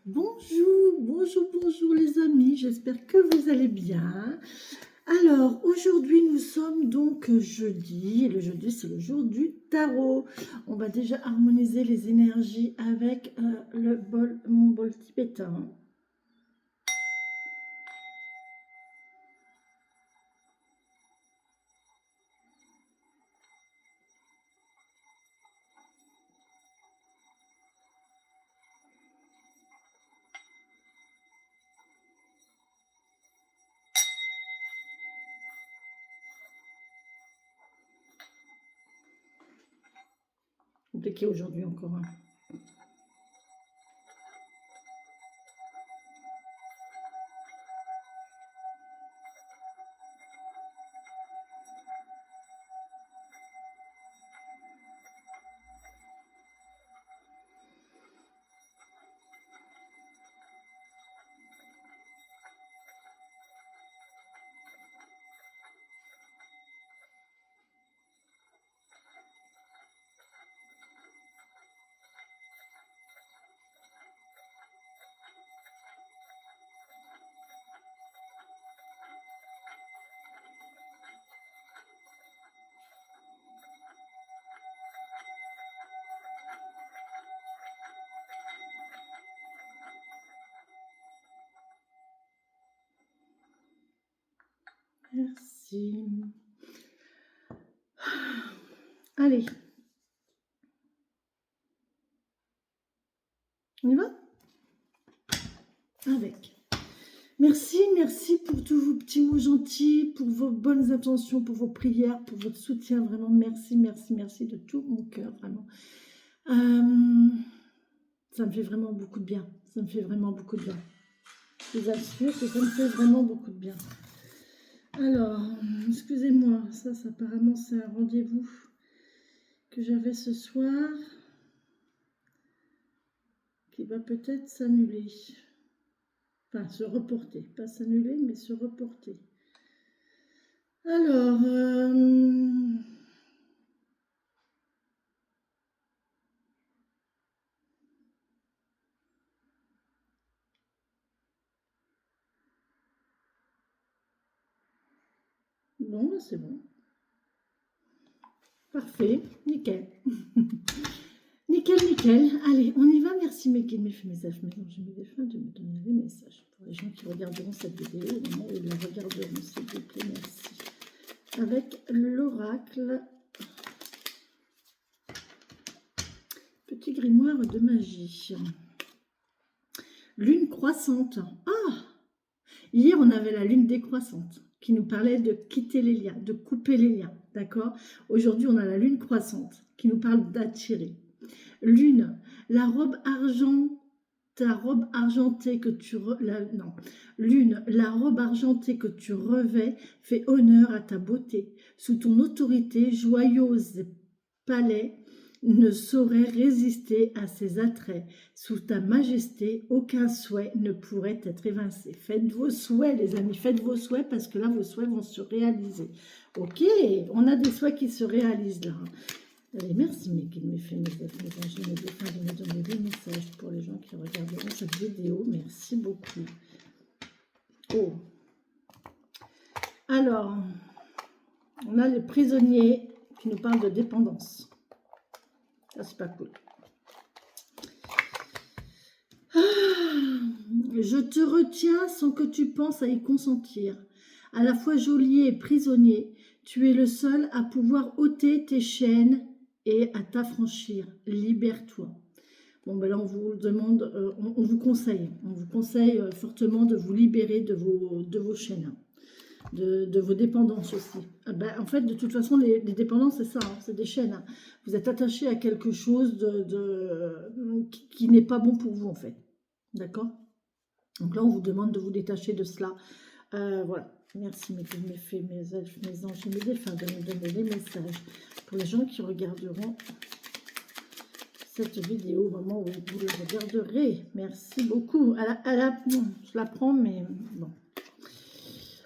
Bonjour, bonjour, bonjour les amis, j'espère que vous allez bien. Alors, aujourd'hui nous sommes donc jeudi, et le jeudi c'est le jour du tarot. On va déjà harmoniser les énergies avec mon bol tibétain. Compliqué aujourd'hui encore. Merci. Allez. On y va? Avec. Merci, merci pour tous vos petits mots gentils, pour vos bonnes intentions, pour vos prières, pour votre soutien. Vraiment, merci, merci, merci de tout mon cœur, vraiment. Ça me fait vraiment beaucoup de bien. Ça me fait vraiment beaucoup de bien. Je vous assure que ça me fait vraiment beaucoup de bien. Alors, excusez-moi, ça apparemment c'est un rendez-vous que j'avais ce soir qui va peut-être s'annuler. Enfin, se reporter. Pas s'annuler, mais se reporter. Alors, bon, c'est bon. Parfait, nickel. Nickel, nickel. Allez, on y va. Merci mes guides, mes messages, mes anges, mes défunts de me donner des messages. Pour les gens qui regarderont cette vidéo, au moment où ils la regarderont, s'il vous plaît, merci. Avec l'oracle. Petit grimoire de magie. Lune croissante. Ah! Hier, on avait la lune décroissante qui nous parlait de quitter les liens, de couper les liens, d'accord? Aujourd'hui, on a la lune croissante qui nous parle d'attirer. Lune, la robe ta robe argentée que tu Lune, la robe argentée que tu revêts fait honneur à ta beauté. Sous ton autorité, joyeuse palais ne saurait résister à ses attraits. Sous ta majesté, aucun souhait ne pourrait être évincé. Faites vos souhaits, les amis, faites vos souhaits parce que là, vos souhaits vont se réaliser. Ok, on a des souhaits qui se réalisent là. Allez, merci mes guides, mes fées, mes anges, mes défunts de me donner des messages pour les gens qui regarderont cette vidéo. Merci beaucoup. Oh. Alors, on a les prisonniers qui nous parlent de dépendance. Ça, c'est pas cool. Je te retiens sans que tu penses à y consentir. À la fois geôlier et prisonnier, tu es le seul à pouvoir ôter tes chaînes et à t'affranchir. Libère-toi. Bon, ben là, on vous demande, on vous conseille fortement de vous libérer de vos chaînes, de vos dépendances aussi. En fait, de toute façon, les dépendances, c'est ça, hein, c'est des chaînes. Hein. Vous êtes attaché à quelque chose qui n'est pas bon pour vous, en fait. D'accord? Donc là, on vous demande de vous détacher de cela. Voilà. Merci mes fées, mes elfes, mes anges et mes défunts de me donner les messages pour les gens qui regarderont cette vidéo au moment où vous la regarderez. Merci beaucoup. Bon, je la prends, mais bon.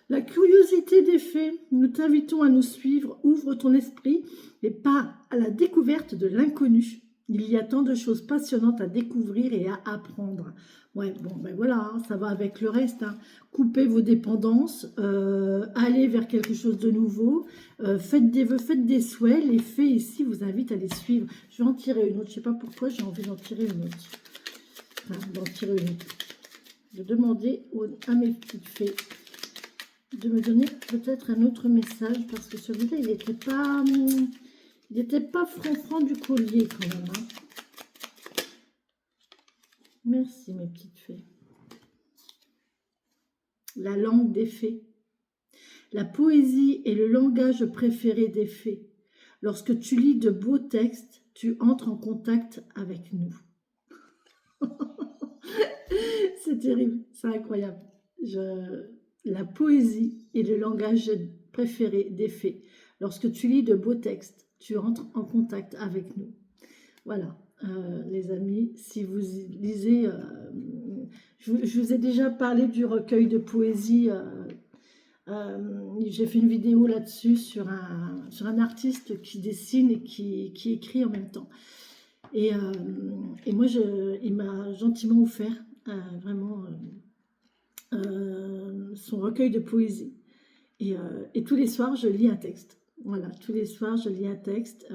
La curiosité des faits, nous t'invitons à nous suivre. Ouvre ton esprit et pas à la découverte de l'inconnu. Il y a tant de choses passionnantes à découvrir et à apprendre. Ouais, bon, ben voilà, hein, ça va avec le reste, hein. Coupez vos dépendances, allez vers quelque chose de nouveau, faites des vœux, faites des souhaits. Les fées ici vous invitent à les suivre. Je vais en tirer une autre, je ne sais pas pourquoi j'ai envie d'en tirer une autre. Enfin, d'en tirer une autre. De demander à mes petites fées de me donner peut-être un autre message, parce que celui-là, il n'était pas franc du collier quand même, hein. Merci mes petites fées. La langue des fées. La poésie est le langage préféré des fées. Lorsque tu lis de beaux textes, tu entres en contact avec nous. C'est terrible, c'est incroyable. La poésie est le langage préféré des fées. Lorsque tu lis de beaux textes, tu entres en contact avec nous. Voilà, les amis, si vous lisez, je vous ai déjà parlé du recueil de poésie. J'ai fait une vidéo là-dessus sur un artiste qui dessine et qui écrit en même temps. Et moi, il m'a gentiment offert vraiment son recueil de poésie. Et tous les soirs, je lis un texte. Voilà, tous les soirs, je lis un texte.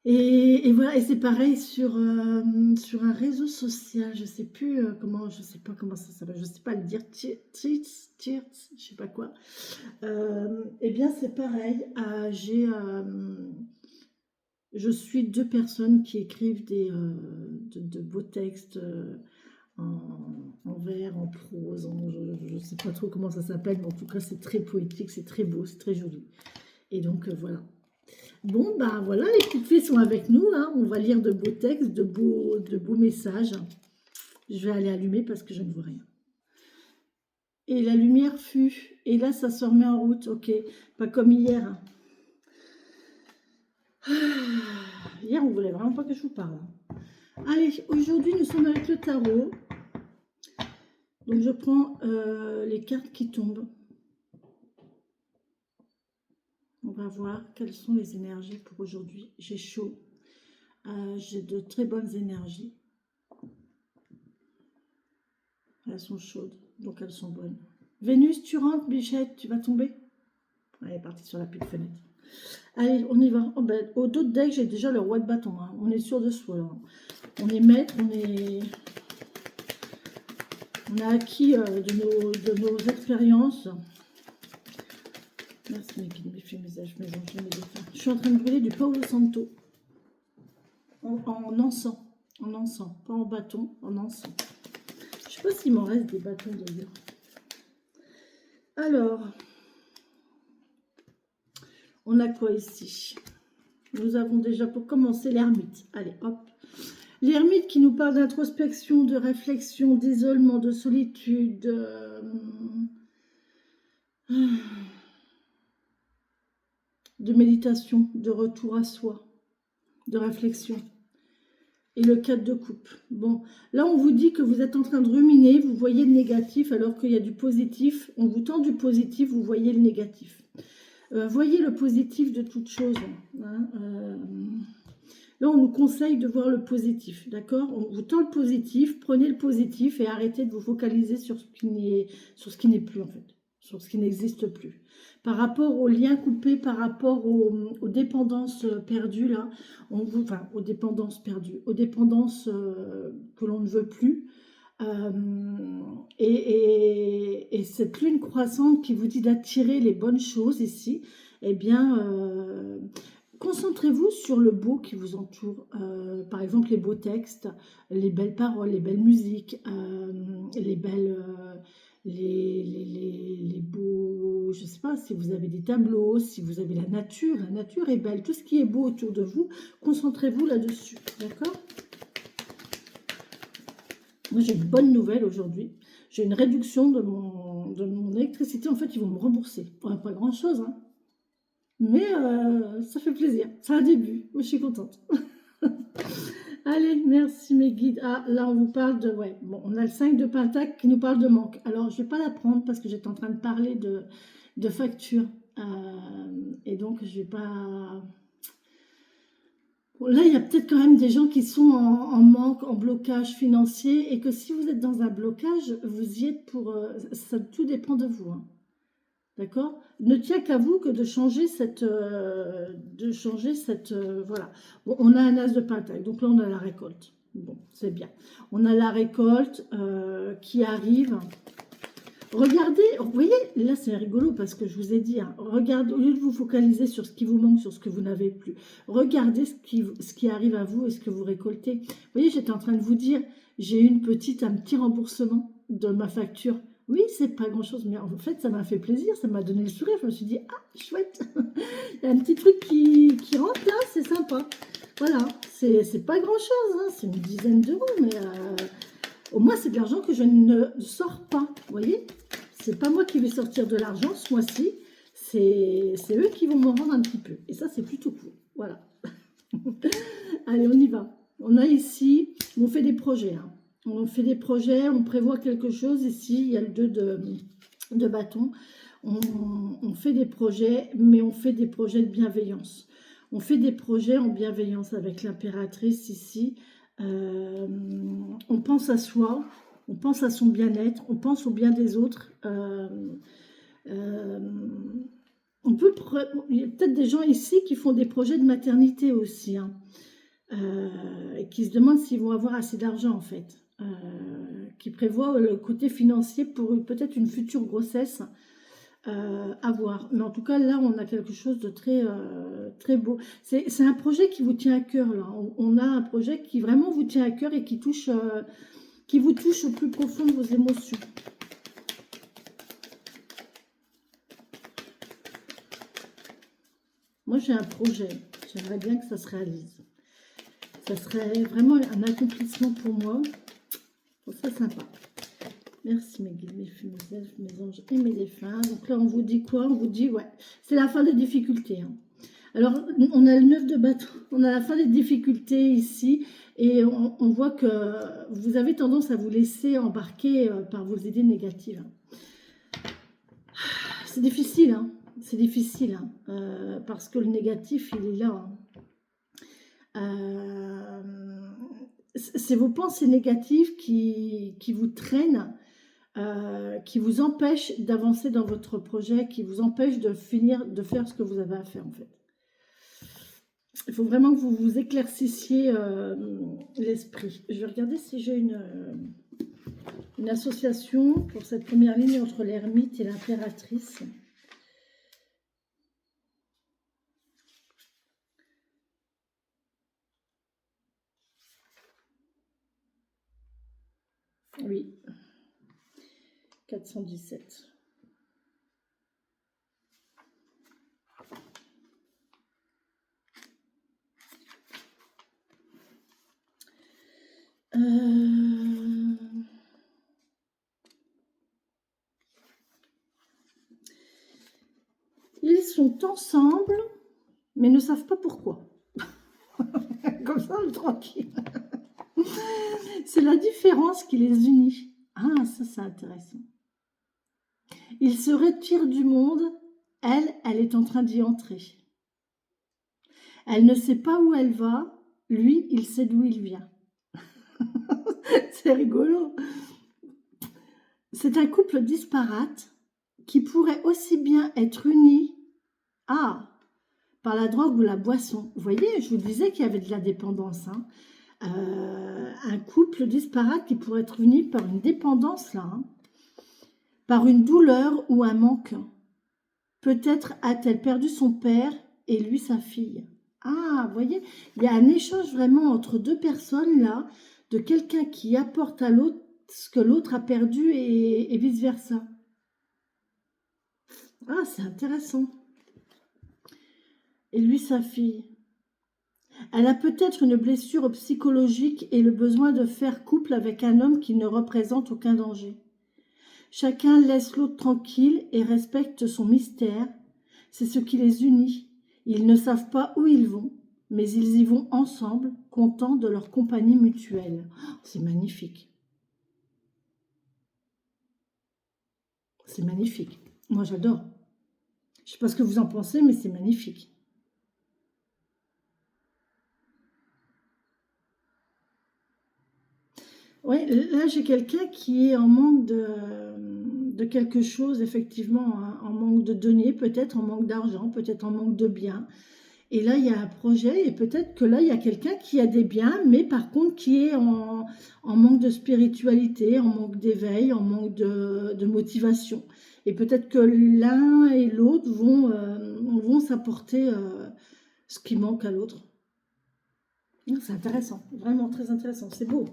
Et voilà, et c'est pareil sur un réseau social, je sais plus comment, je sais pas comment ça s'appelle, je sais pas le dire, je sais pas quoi. Eh bien, c'est pareil. Je suis deux personnes qui écrivent de beaux textes en vers, en prose, je ne sais pas trop comment ça s'appelle, mais en tout cas, c'est très poétique, c'est très beau, c'est très joli. Et donc, voilà. Bon, ben voilà, les petites filles sont avec nous, hein. On va lire de beaux textes, de beaux messages. Je vais aller allumer parce que je ne vois rien. Et la lumière fut, et là, ça se remet en route, ok, pas comme hier. Hier, on voulait vraiment pas que je vous parle. Allez, aujourd'hui, nous sommes avec le tarot. Donc, je prends les cartes qui tombent. On va voir quelles sont les énergies pour aujourd'hui. J'ai chaud. J'ai de très bonnes énergies. Elles sont chaudes, donc elles sont bonnes. Vénus, tu rentres, Bichette, tu vas tomber. Elle est partie sur la petite fenêtre. Allez, on y va. Oh, ben, au dos de deck, j'ai déjà le roi de bâton, hein. On est sûr de soi. Hein. On est maître, on a acquis de nos expériences. Merci mes guides, mes fées, mes âges, mes anges, mes défunts. Je suis en train de brûler du Paolo Santo. En encens. En encens. Pas en bâton, en encens. Je ne sais pas s'il m'en reste des bâtons d'ailleurs. Alors, on a quoi ici? Nous avons déjà pour commencer l'ermite. Allez, hop. L'ermite qui nous parle d'introspection, de réflexion, d'isolement, de solitude, de méditation, de retour à soi, de réflexion. Et le 4 de coupe. Bon, là on vous dit que vous êtes en train de ruminer, vous voyez le négatif alors qu'il y a du positif. On vous tend du positif, vous voyez le négatif. Voyez le positif de toute chose. Hein, là, on nous conseille de voir le positif, d'accord? On vous tend le positif, prenez le positif et arrêtez de vous focaliser sur ce qui n'est plus, en fait, sur ce qui n'existe plus. Par rapport aux liens coupés, par rapport aux dépendances perdues, là, enfin, aux dépendances perdues, aux dépendances que l'on ne veut plus, et cette lune croissante qui vous dit d'attirer les bonnes choses ici, eh bien, concentrez-vous sur le beau qui vous entoure. Par exemple, les beaux textes, les belles paroles, les belles musiques, les beaux, je ne sais pas, si vous avez des tableaux, si vous avez la nature est belle, tout ce qui est beau autour de vous, concentrez-vous là-dessus, d'accord? Moi, j'ai une bonne nouvelle aujourd'hui. J'ai une réduction de mon électricité. En fait, ils vont me rembourser. Pas grand-chose, hein. Mais ça fait plaisir. C'est un début. Moi, je suis contente. Allez, merci mes guides. Ah, là, on vous parle de... Ouais, bon, on a le 5 de Pentacle qui nous parle de manque. Alors, je ne vais pas la prendre parce que j'étais en train de parler de facture. Et donc, je ne vais pas... Bon, là, il y a peut-être quand même des gens qui sont en manque, en blocage financier, et que si vous êtes dans un blocage, vous y êtes pour... ça, tout dépend de vous, hein. D'accord? Ne tient qu'à vous que de changer cette... voilà. Bon, on a un as de pentacle, donc là, on a la récolte. Bon, c'est bien. On a la récolte qui arrive. Regardez, vous voyez, là c'est rigolo parce que je vous ai dit, hein, regardez, au lieu de vous focaliser sur ce qui vous manque, sur ce que vous n'avez plus, regardez ce qui arrive à vous et ce que vous récoltez. Vous voyez, j'étais en train de vous dire, j'ai eu un petit remboursement de ma facture. Oui, c'est pas grand-chose, mais en fait, ça m'a fait plaisir, ça m'a donné le sourire. Je me suis dit, ah, chouette, il y a un petit truc qui rentre là, c'est sympa. Voilà, c'est pas grand-chose, hein, c'est une dizaine d'euros, mais au moins, c'est de l'argent que je ne sors pas, vous voyez? C'est pas moi qui vais sortir de l'argent ce mois-ci, c'est eux qui vont me rendre un petit peu. Et ça, c'est plutôt cool. Voilà. Allez, on y va. On a ici, on fait des projets, hein. On fait des projets, on prévoit quelque chose. Ici, il y a le 2 de bâton. On fait des projets, mais on fait des projets de bienveillance. On fait des projets en bienveillance avec l'impératrice ici. On pense à soi, on pense à son bien-être, on pense au bien des autres. Il y a peut-être des gens ici qui font des projets de maternité aussi, hein, et qui se demandent s'ils vont avoir assez d'argent en fait, qui prévoient le côté financier pour peut-être une future grossesse. À voir. Mais en tout cas, là, on a quelque chose de très, très beau. C'est un projet qui vous tient à cœur, là. On a un projet qui vraiment vous tient à cœur et qui vous touche au plus profond de vos émotions. Moi, j'ai un projet. J'aimerais bien que ça se réalise. Ça serait vraiment un accomplissement pour moi. Ça serait sympa. Merci mes guides, mes fées, mes elfes, mes anges et mes défunts. Donc là, on vous dit quoi? On vous dit, ouais, c'est la fin des difficultés, hein. Alors, on a le 9 de bâton, on a la fin des difficultés ici, et on voit que vous avez tendance à vous laisser embarquer par vos idées négatives. C'est difficile, hein. C'est difficile, hein, parce que le négatif, il est là, hein. C'est vos pensées négatives qui vous traînent, qui vous empêchent d'avancer dans votre projet, qui vous empêchent de faire ce que vous avez à faire en fait. Il faut vraiment que vous vous éclaircissiez l'esprit. Je vais regarder si j'ai une association pour cette première ligne entre l'ermite et l'impératrice. Oui, 417. Ils sont ensemble, mais ne savent pas pourquoi. Comme ça, tranquille. C'est la différence qui les unit. Ah, ça, c'est intéressant. Il se retire du monde. Elle est en train d'y entrer. Elle ne sait pas où elle va. Lui, il sait d'où il vient. C'est rigolo. C'est un couple disparate qui pourrait aussi bien être uni par la drogue ou la boisson. Vous voyez, je vous disais qu'il y avait de la dépendance, hein. Un couple disparate qui pourrait être uni par une dépendance, là, hein, par une douleur ou un manque. Peut-être a-t-elle perdu son père et lui sa fille. Ah, vous voyez, il y a un échange vraiment entre deux personnes, là, de quelqu'un qui apporte à l'autre ce que l'autre a perdu et vice-versa. Ah, c'est intéressant. Et lui, sa fille. Elle a peut-être une blessure psychologique et le besoin de faire couple avec un homme qui ne représente aucun danger. Chacun laisse l'autre tranquille et respecte son mystère. C'est ce qui les unit. Ils ne savent pas où ils vont, mais ils y vont ensemble, contents de leur compagnie mutuelle. Oh, c'est magnifique. C'est magnifique. Moi, j'adore. Je ne sais pas ce que vous en pensez, mais c'est magnifique. Ouais, là j'ai quelqu'un qui est en manque de quelque chose, effectivement, hein, en manque de deniers, peut-être en manque d'argent, peut-être en manque de biens. Et là, il y a un projet, et peut-être que là, il y a quelqu'un qui a des biens, mais par contre qui est en manque de spiritualité, en manque d'éveil, en manque de motivation. Et peut-être que l'un et l'autre vont s'apporter ce qui manque à l'autre. C'est intéressant, vraiment très intéressant. C'est beau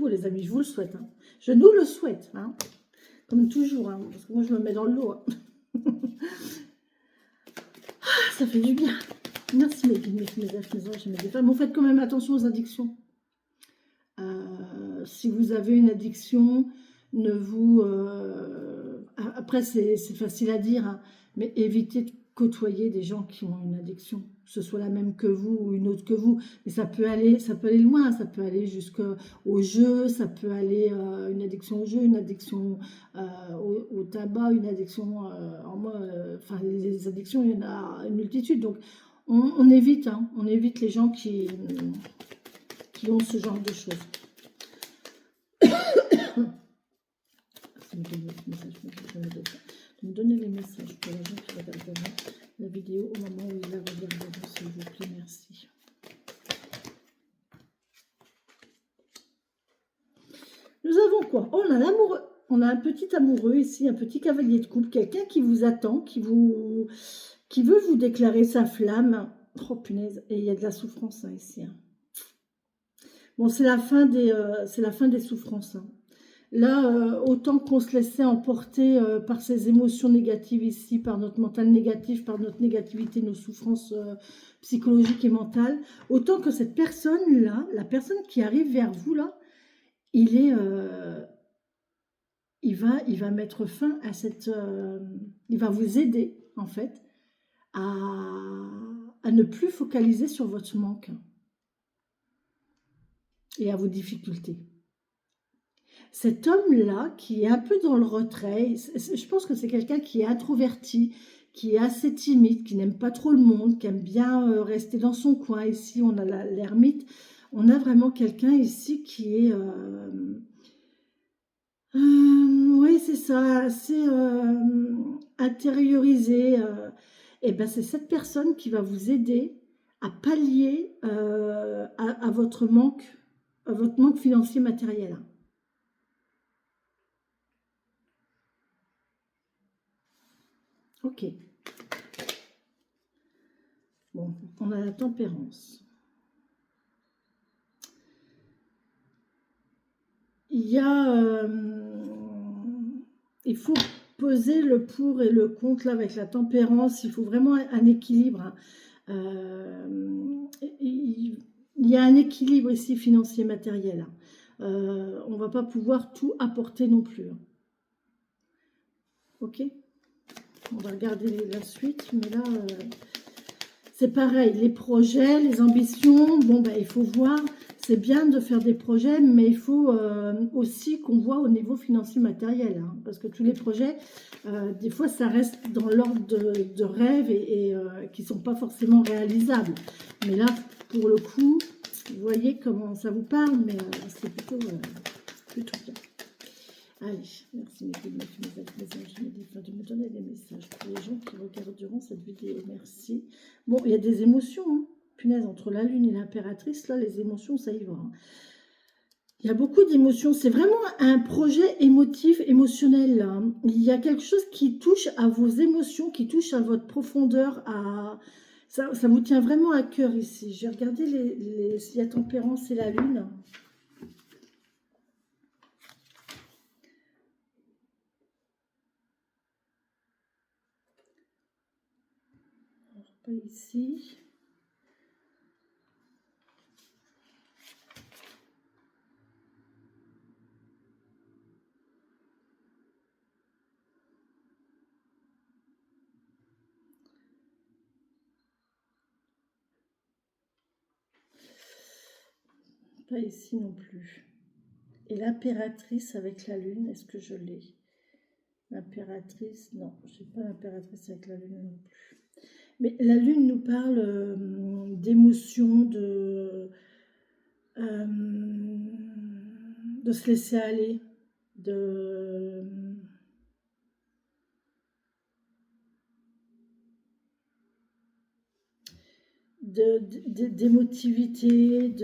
les amis, je vous le souhaite, hein. Je nous le souhaite, hein. Comme toujours, hein, parce que moi je me mets dans le lot, hein. Ah, ça fait du bien. Merci mes guides, mes elfes, mes anges et mes défunts. Bon, faites quand même attention aux addictions. Si vous avez une addiction, ne vous... après, c'est facile à dire, hein, mais évitez de côtoyer des gens qui ont une addiction, que ce soit la même que vous ou une autre que vous. Mais ça peut aller loin, ça peut aller jusqu'au jeu, ça peut aller une addiction au jeu, une addiction au tabac, une addiction enfin, les addictions, il y en a une multitude. Donc, on évite, hein, on évite les gens qui ont ce genre de choses. Me donner les messages pour les gens qui regarderont la vidéo au moment où ils la regarderont, s'il vous plaît, merci. Nous avons quoi? Oh, on a l'amoureux. On a un petit amoureux ici, un petit cavalier de coupe, quelqu'un qui vous attend, qui veut vous déclarer sa flamme. Oh punaise, et il y a de la souffrance hein, ici. Hein. Bon, c'est la fin des souffrances. Hein. Là, autant qu'on se laissait emporter par ces émotions négatives ici, par notre mental négatif, par notre négativité, nos souffrances psychologiques et mentales, autant que cette personne-là, la personne qui arrive vers vous là, il va mettre fin à cette... il va vous aider, en fait, à ne plus focaliser sur votre manque et à vos difficultés. Cet homme-là, qui est un peu dans le retrait, je pense que c'est quelqu'un qui est introverti, qui est assez timide, qui n'aime pas trop le monde, qui aime bien rester dans son coin. Ici, on a l'ermite. On a vraiment quelqu'un ici qui est... oui, c'est ça, assez intériorisé. Et ben, c'est cette personne qui va vous aider à pallier à votre manque financier matériel. Ok. Bon, on a la tempérance. Il faut peser le pour et le contre là, avec la tempérance. Il faut vraiment un équilibre. Il y a un équilibre ici financier matériel. On ne va pas pouvoir tout apporter non plus. Ok, on va regarder la suite, mais là, c'est pareil, les projets, les ambitions, bon, ben, il faut voir, c'est bien de faire des projets, mais il faut aussi qu'on voit au niveau financier matériel, hein, parce que tous les projets, des fois, ça reste dans l'ordre de rêves et qui ne sont pas forcément réalisables. Mais là, pour le coup, vous voyez comment ça vous parle, mais c'est plutôt bien. Allez, merci mes anges, mes défunts, de me donner des messages pour les gens qui regarderont cette vidéo. Merci. Bon, il y a des émotions, hein. Punaise, entre la lune et l'impératrice, là, les émotions, ça y va. Hein. Il y a beaucoup d'émotions. C'est vraiment un projet émotif, émotionnel. Là, hein. Il y a quelque chose qui touche à vos émotions, qui touche à votre profondeur. Ça vous tient vraiment à cœur ici. Je vais regarder s'il y a tempérance et la lune. Pas ici. Pas ici non plus. Et l'impératrice avec la lune, est-ce que je l'ai? L'impératrice, non, je n'ai pas l'impératrice avec la lune non plus. Mais la lune nous parle d'émotions, de se laisser aller, de... d'émotivité,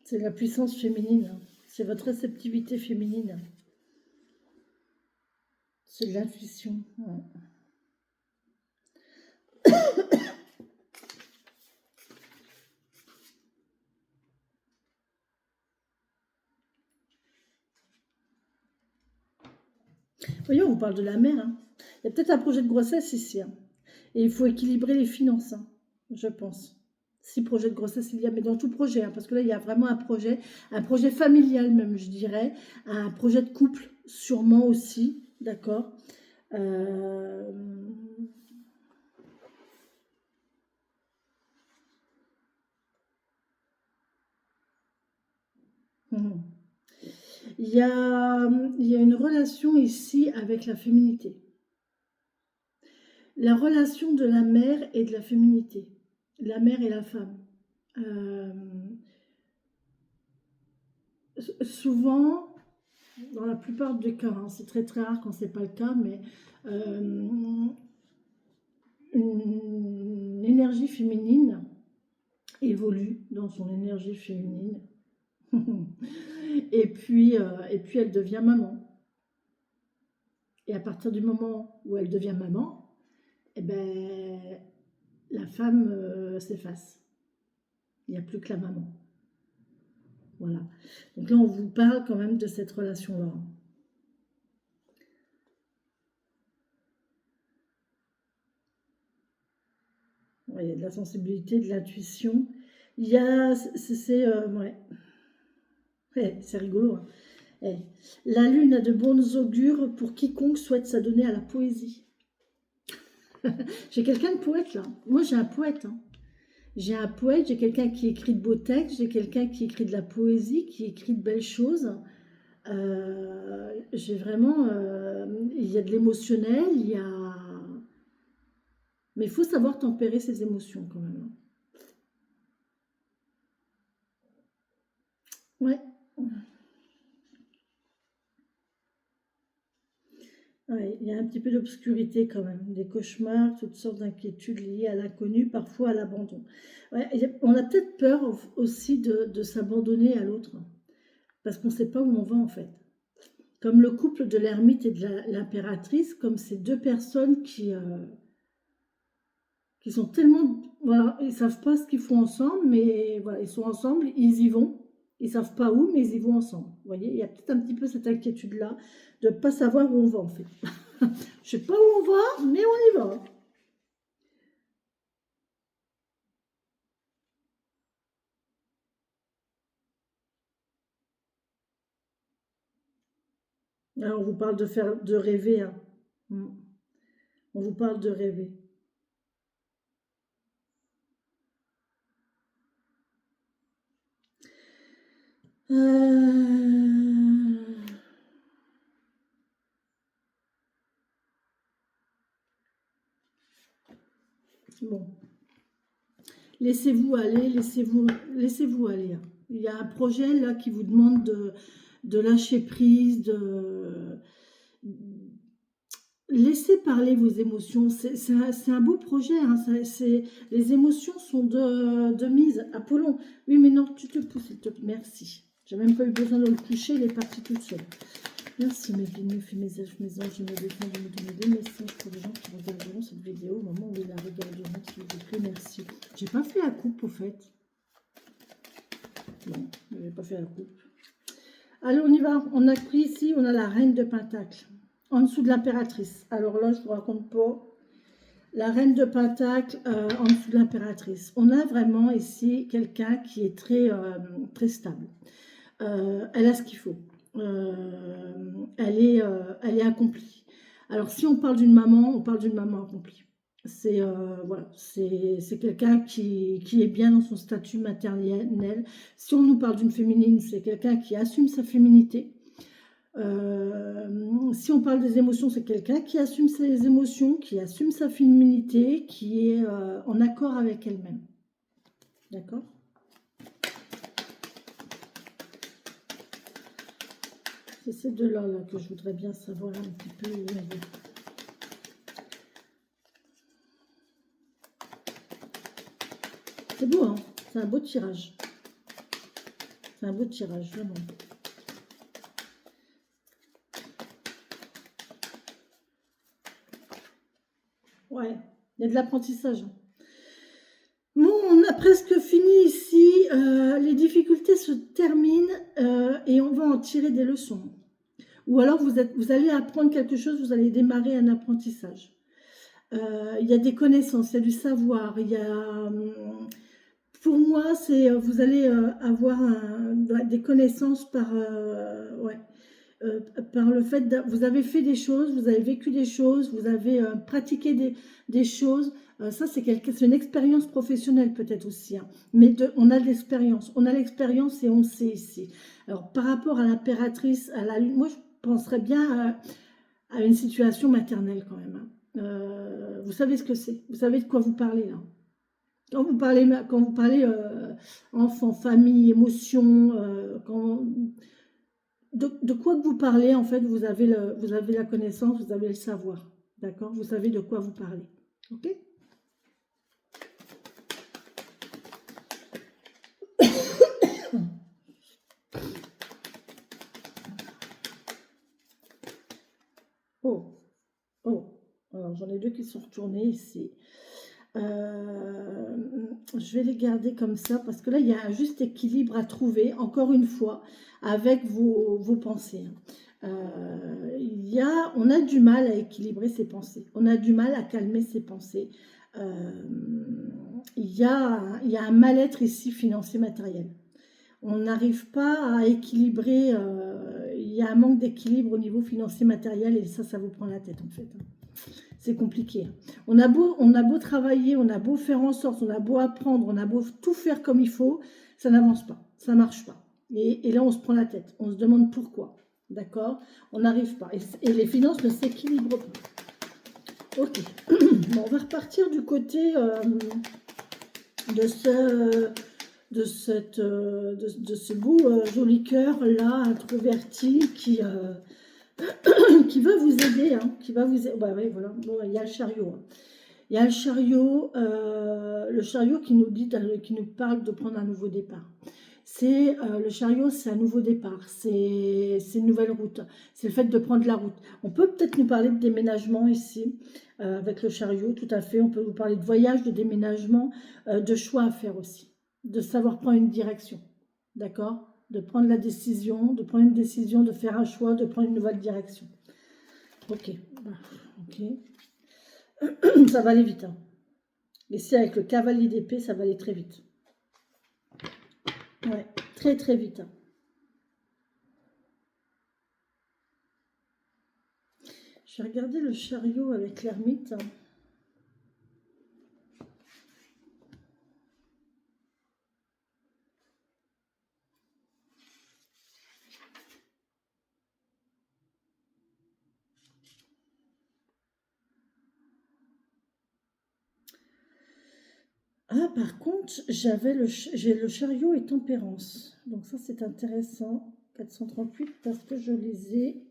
c'est la puissance féminine, hein. C'est votre réceptivité féminine. C'est de l'intuition. Ouais. Voyez, on vous parle de la mère, hein. Il y a peut-être un projet de grossesse ici, hein. Et il faut équilibrer les finances, hein, je pense. Si projet de grossesse il y a, mais dans tout projet, hein, parce que là, il y a vraiment un projet familial même, je dirais, un projet de couple, sûrement aussi, d'accord. Il y a une relation ici avec la féminité. La relation de la mère et de la féminité. La mère et la femme. Souvent, dans la plupart des cas, hein, c'est très très rare quand c'est pas le cas, mais une énergie féminine évolue dans son énergie féminine. et puis elle devient maman. Et à partir du moment où elle devient maman, eh ben, la femme s'efface. Il n'y a plus que la maman. Voilà. Donc là, on vous parle quand même de cette relation-là. Ouais, il y a de la sensibilité, de l'intuition. Il y a... ouais. Ouais, c'est rigolo, hein. Ouais. La lune a de bonnes augures pour quiconque souhaite s'adonner à la poésie. J'ai quelqu'un de poète, là. Moi, j'ai un poète, hein. J'ai un poète, j'ai quelqu'un qui écrit de beaux textes, j'ai quelqu'un qui écrit de la poésie, qui écrit de belles choses. J'ai vraiment... il y a de l'émotionnel, il y a... Mais il faut savoir tempérer ses émotions quand même. Ouais. Ouais, il y a un petit peu d'obscurité quand même, des cauchemars, toutes sortes d'inquiétudes liées à l'inconnu, parfois à l'abandon. Ouais, on a peut-être peur aussi de s'abandonner à l'autre, parce qu'on ne sait pas où on va en fait. Comme le couple de l'ermite et de l'impératrice, comme ces deux personnes qui sont tellement... Voilà, ils ne savent pas ce qu'ils font ensemble, mais voilà, ils sont ensemble, ils y vont. Ils ne savent pas où, mais ils y vont ensemble. Vous voyez, il y a peut-être un petit peu cette inquiétude-là de ne pas savoir où on va en fait. Je ne sais pas où on va, mais on y va. Alors, on vous parle de rêver, hein. On vous parle de rêver. Bon. Laissez-vous aller, laissez-vous aller, hein. Il y a un projet là qui vous demande de lâcher prise, de laisser parler vos émotions. C'est un beau projet, hein. Les émotions sont de mise. Apollon, oui mais non, tu te pousses, s'il te plaît. Merci. J'ai même pas eu besoin de le coucher, il est parti tout seul. Merci mes guignols, mes anges, je me défends de me donner des messages pour les gens qui regarderont cette vidéo au moment où ils la regarderont, s'il vous plaît, merci. J'ai pas fait la coupe au fait. Non, je n'ai pas fait la coupe. Allez, on y va. On a pris ici, on a la reine de Pentacle, en dessous de l'impératrice. Alors là, je ne vous raconte pas. La reine de Pentacle en dessous de l'impératrice. On a vraiment ici quelqu'un qui est très, très stable. Elle a ce qu'il faut. Elle est accomplie. Alors, si on parle d'une maman, on parle d'une maman accomplie. C'est voilà, c'est quelqu'un qui est bien dans son statut maternel. Si on nous parle d'une féminine, c'est quelqu'un qui assume sa féminité. Si on parle des émotions, c'est quelqu'un qui assume ses émotions, qui assume sa féminité, qui est en accord avec elle-même. D'accord? C'est ces deux-là là, que je voudrais bien savoir un petit peu. C'est beau, hein? C'est un beau tirage. C'est un beau tirage, vraiment. Ouais, il y a de l'apprentissage. Bon, on a presque fini ici. Les difficultés se terminent et on va en tirer des leçons. Ou alors vous allez apprendre quelque chose, vous allez démarrer un apprentissage. Il y a des connaissances, il y a du savoir, il y a... Pour moi, c'est vous allez avoir des connaissances ouais, par le fait que vous avez fait des choses, vous avez vécu des choses, vous avez pratiqué des choses. Ça, c'est une expérience professionnelle peut-être aussi. Hein. Mais on a de l'expérience. On a l'expérience et on sait ici. Alors, par rapport à l'impératrice, à la lune, moi, je penserais bien à une situation maternelle quand même. Hein. Vous savez ce que c'est. Vous savez de quoi vous parlez là. Quand vous parlez enfant, famille, émotion, de quoi que vous parlez, en fait, vous avez la connaissance, vous avez le savoir. D'accord? Vous savez de quoi vous parlez. Ok? Oh, oh. Alors, j'en ai deux qui sont retournés ici. Je vais les garder comme ça parce que là, il y a un juste équilibre à trouver, encore une fois, avec vos pensées. On a du mal à équilibrer ses pensées. On a du mal à calmer ses pensées. Il y a un mal-être ici financier matériel. On n'arrive pas à équilibrer. Il y a un manque d'équilibre au niveau financier matériel et ça vous prend la tête en fait. C'est compliqué. On a beau travailler, on a beau faire en sorte, on a beau apprendre, on a beau tout faire comme il faut, ça n'avance pas, ça marche pas. Et là, on se prend la tête, on se demande pourquoi. D'accord? On n'arrive pas. Et les finances ne s'équilibrent pas. Ok. Bon, on va repartir du côté de ce beau joli cœur là, introverti, qui va vous aider, hein, qui va vous aider. Bah oui, voilà. Bon, il y a le chariot. Hein. Il y a le chariot qui nous dit, qui nous parle de prendre un nouveau départ. Le chariot, c'est un nouveau départ, c'est une nouvelle route, c'est le fait de prendre la route. On peut peut-être nous parler de déménagement ici, avec le chariot, tout à fait. On peut vous parler de voyage, de déménagement, de choix à faire aussi, de savoir prendre une direction, d'accord? De prendre la décision, de prendre une décision, de faire un choix, de prendre une nouvelle direction. Ok, ok. Ça va aller vite. Hein. Et c'est avec le cavalier d'épée, ça va aller très vite. Ouais, très très vite. Hein. Je vais regarder le chariot avec l'ermite. Ah, par contre, j'ai le chariot et tempérance. Donc ça, c'est intéressant. 438, parce que je les ai.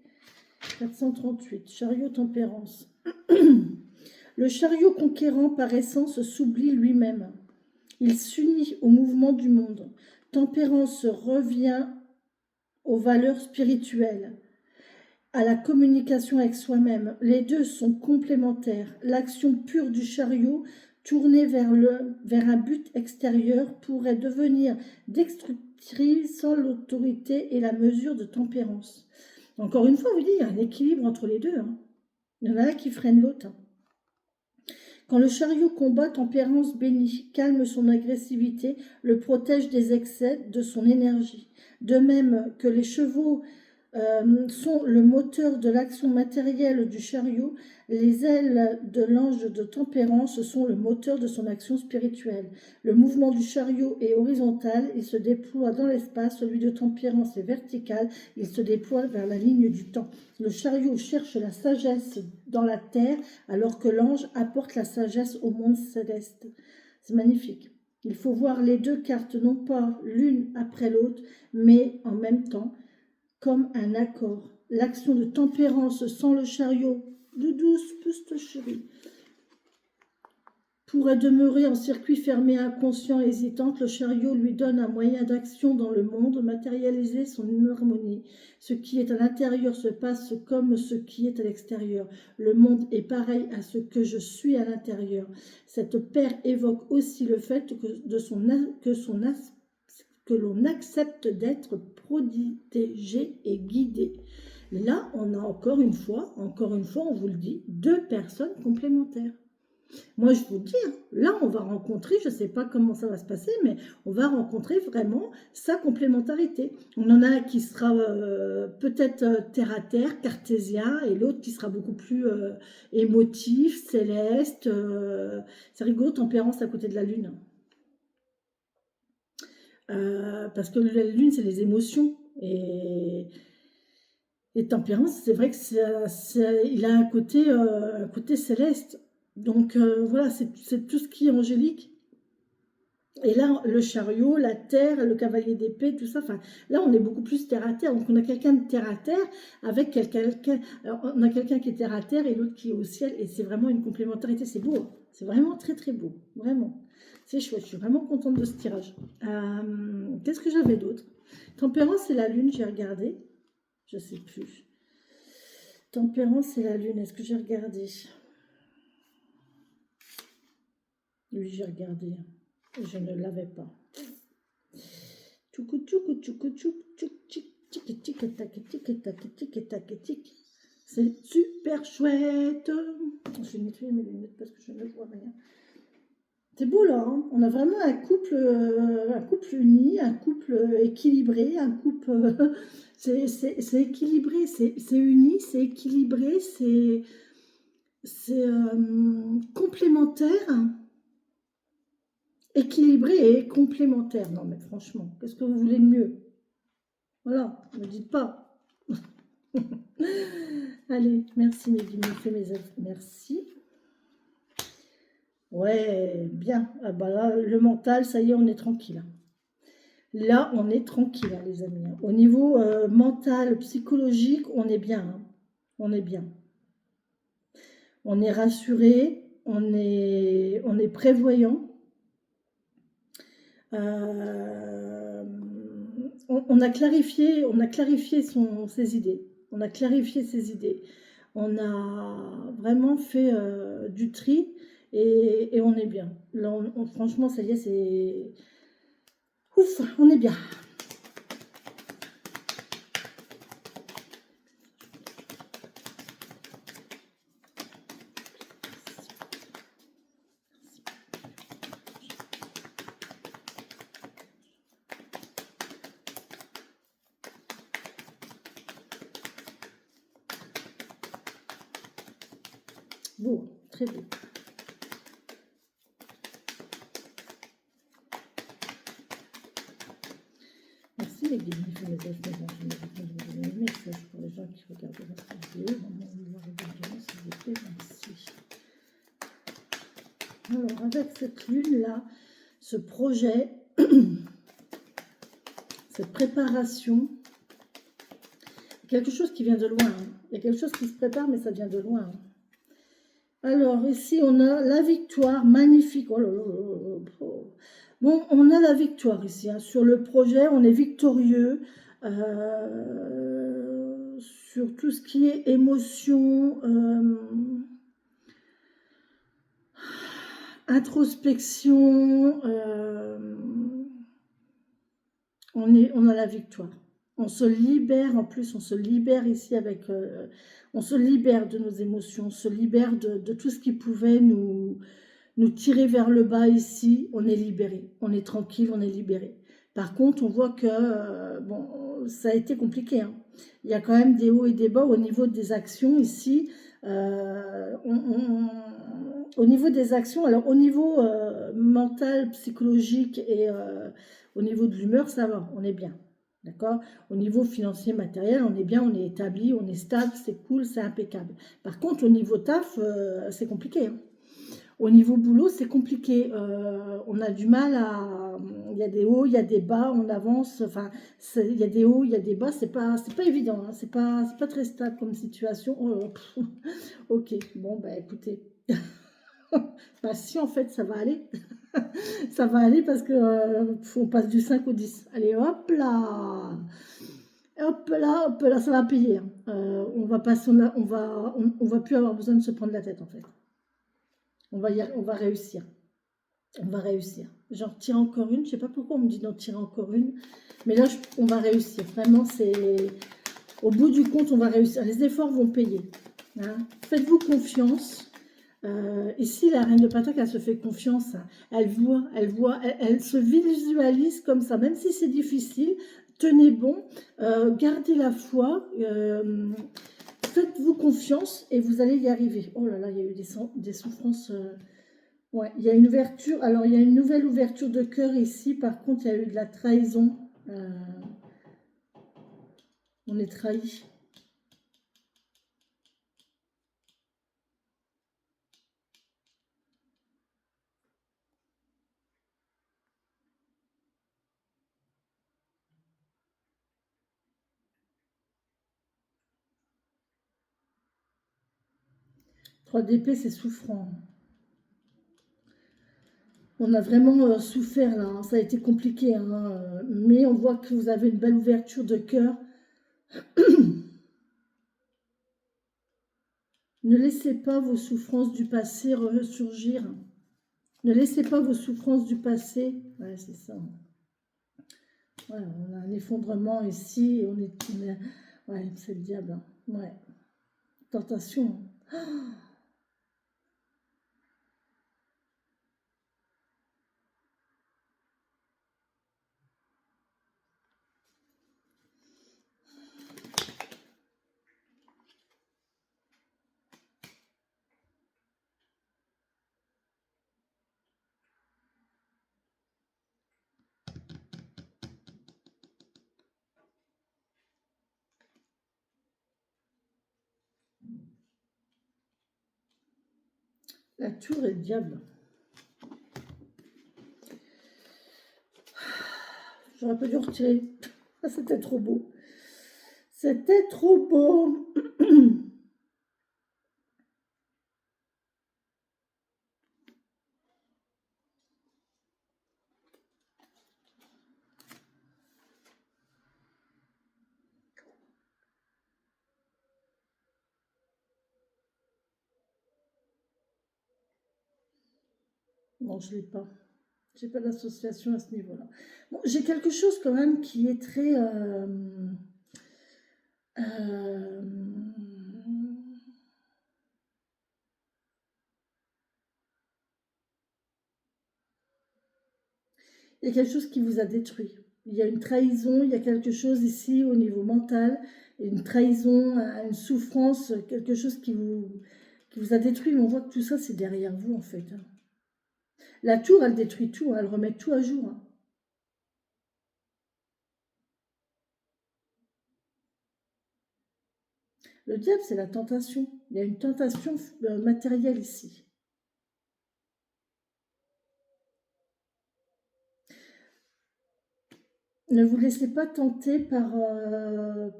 438, chariot tempérance. Le chariot conquérant par essence s'oublie lui-même. Il s'unit au mouvement du monde. Tempérance revient aux valeurs spirituelles, à la communication avec soi-même. Les deux sont complémentaires. L'action pure du chariot tournée vers un but extérieur pourrait devenir destructrice sans l'autorité et la mesure de tempérance. Encore une fois, vous dites, il y a un équilibre entre les deux. Hein. Il y en a un qui freine l'autre. Hein. Quand le chariot combat, tempérance bénit, calme son agressivité, le protège des excès de son énergie. De même que les chevaux sont le moteur de l'action matérielle du chariot. Les ailes de l'ange de tempérance sont le moteur de son action spirituelle. Le mouvement du chariot est horizontal, il se déploie dans l'espace, celui de tempérance est vertical, il se déploie vers la ligne du temps. Le chariot cherche la sagesse dans la terre, alors que l'ange apporte la sagesse au monde céleste. C'est magnifique. Il faut voir les deux cartes, non pas l'une après l'autre, mais en même temps, comme un accord. L'action de tempérance sans le chariot, de douce puce chérie, pourrait demeurer en circuit fermé, inconscient, hésitant. Le chariot lui donne un moyen d'action dans le monde, matérialiser son harmonie. Ce qui est à l'intérieur se passe comme ce qui est à l'extérieur. Le monde est pareil à ce que je suis à l'intérieur. Cette paire évoque aussi le fait que l'on accepte d'être protégé et guidé. Là, on a encore une fois, on vous le dit, deux personnes complémentaires. Moi, je vous dis, là, on va rencontrer, je ne sais pas comment ça va se passer, mais on va rencontrer vraiment sa complémentarité. On en a un qui sera peut-être terre à terre, cartésien, et l'autre qui sera beaucoup plus émotif, céleste. C'est rigolo, tempérance à côté de la lune. Parce que la lune, c'est les émotions. Et tempérance, c'est vrai que il a un côté céleste. Donc voilà, c'est tout ce qui est angélique. Et là, le chariot, la terre, le cavalier d'épée, tout ça. Enfin, là, on est beaucoup plus terre à terre. Donc, on a quelqu'un de terre à terre avec quelqu'un. Alors, on a quelqu'un qui est terre à terre et l'autre qui est au ciel. Et c'est vraiment une complémentarité. C'est beau. Hein. C'est vraiment très, très beau. Vraiment. C'est chouette. Je suis vraiment contente de ce tirage. Qu'est-ce que j'avais d'autre? Tempérance et la lune, j'ai regardé. Je ne sais plus. Tempérance et la lune, est-ce que j'ai regardé? Oui, j'ai regardé. Je ne l'avais pas. C'est super chouette. Je vais nettoyer mes lunettes parce que je ne vois rien. C'est beau là, hein. On a vraiment un couple uni, un couple équilibré, un couple... c'est équilibré, c'est uni, c'est équilibré, c'est complémentaire. Équilibré et complémentaire. Non mais franchement, qu'est-ce que vous voulez de mieux? Voilà, ne me dites pas. Allez, merci mes guillemets, merci. Ouais, bien. Ah bah là, le mental, ça y est, on est tranquille. Là, on est tranquille, hein, les amis. Au niveau mental, psychologique, on est bien. Hein. On est bien. On est rassuré, on est prévoyant. On a clarifié ses idées. On a clarifié ses idées. On a vraiment fait du tri et on est bien. Là, franchement, ça y est, c'est... Ouf, on est bien. Beau, très beau. Merci les guides, mes messages pour les gens qui regardent votre vidéo. S'il vous plaît, merci. Alors, avec cette lune-là, ce projet, cette préparation, quelque chose qui vient de loin. Hein. Il y a quelque chose qui se prépare, mais ça vient de loin. Hein. Alors, ici, on a la victoire, magnifique. Oh là là là là. Bon, on a la victoire ici. Hein. Sur le projet, on est victorieux. Sur tout ce qui est émotion, introspection, on a la victoire. On se libère, en plus, on se libère ici avec... on se libère de nos émotions, on se libère de tout ce qui pouvait nous tirer vers le bas ici. On est libéré, on est tranquille, on est libéré. Par contre, on voit que, bon, ça a été compliqué. Hein. Il y a quand même des hauts et des bas au niveau des actions ici. Au niveau des actions, alors au niveau mental, psychologique et au niveau de l'humeur, ça va, on est bien. D'accord? Au niveau financier, matériel, on est bien, on est établi, on est stable, c'est cool, c'est impeccable. Par contre, au niveau taf, c'est compliqué, hein. Au niveau boulot, c'est compliqué. On a du mal à. Il y a des hauts, il y a des bas, on avance. Enfin, il y a des hauts, il y a des bas. C'est pas évident, hein. C'est pas très stable comme situation. Oh, ok, bon, bah écoutez. Bah si, en fait, ça va aller. Ça va aller parce que on passe du 5 au 10. Allez, hop là! Hop là, ça va payer, hein. On va pas, on va plus avoir besoin de se prendre la tête, en fait. On va réussir. On va réussir. J'en retire encore une. Je sais pas pourquoi on me dit d'en tirer encore une. Mais là, on va réussir. Vraiment, c'est... Au bout du compte, on va réussir. Les efforts vont payer, hein. Faites-vous confiance. Ici, la reine de Pentacle, elle se fait confiance, hein. Elle se visualise comme ça. Même si c'est difficile, tenez bon. Gardez la foi. Faites-vous confiance et vous allez y arriver. Oh là là, il y a eu des souffrances... Ouais, il y a une ouverture. Alors, il y a une nouvelle ouverture de cœur ici. Par contre, il y a eu de la trahison. On est trahi. Trois d'épée, c'est souffrant. On a vraiment souffert là, hein. Ça a été compliqué, hein. Mais on voit que vous avez une belle ouverture de cœur. Ne laissez pas vos souffrances du passé ressurgir. Ne laissez pas vos souffrances du passé. Ouais, c'est ça. Ouais, on a un effondrement ici. Ouais, c'est le diable, hein. Ouais. Tentation. La tour et le diable. J'aurais pas dû retirer. C'était trop beau. C'était trop beau. Non, je l'ai pas. J'ai pas d'association à ce niveau-là. Bon, j'ai quelque chose quand même qui est très... euh, il y a quelque chose qui vous a détruit. Il y a une trahison, il y a quelque chose ici au niveau mental, une trahison, une souffrance, quelque chose qui vous a détruit. Mais on voit que tout ça, c'est derrière vous, en fait, hein. La tour, elle détruit tout, hein, elle remet tout à jour, hein. Le diable, c'est la tentation. Il y a une tentation matérielle ici. Ne vous laissez pas tenter par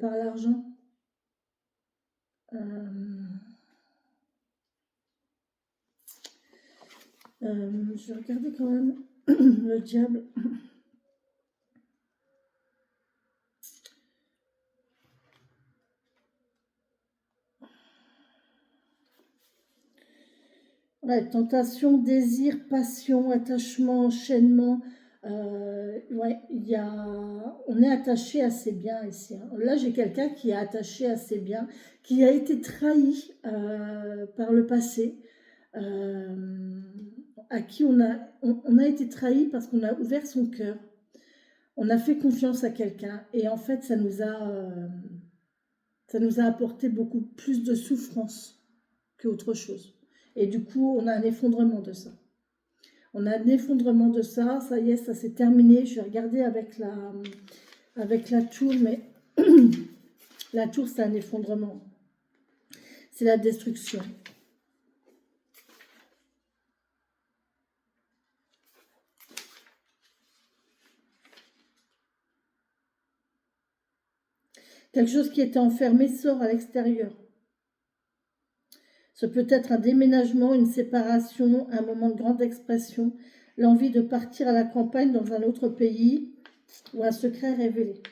l'argent. Je vais regarder quand même le diable. Ouais, tentation, désir, passion, attachement, enchaînement. Ouais, on est attaché à ses biens ici, hein. Là, j'ai quelqu'un qui est attaché à ses biens, qui a été trahi par le passé, à qui on a été trahi parce qu'on a ouvert son cœur. On a fait confiance à quelqu'un et en fait, ça nous a Ça nous a apporté beaucoup plus de souffrance qu'autre chose. Et du coup, on a un effondrement de ça. On a un effondrement de ça. Ça y est, ça s'est terminé. Je vais regarder avec la tour, mais la tour, c'est un effondrement. C'est la destruction. Quelque chose qui était enfermé sort à l'extérieur. Ce peut être un déménagement, une séparation, un moment de grande expression, l'envie de partir à la campagne dans un autre pays ou un secret révélé.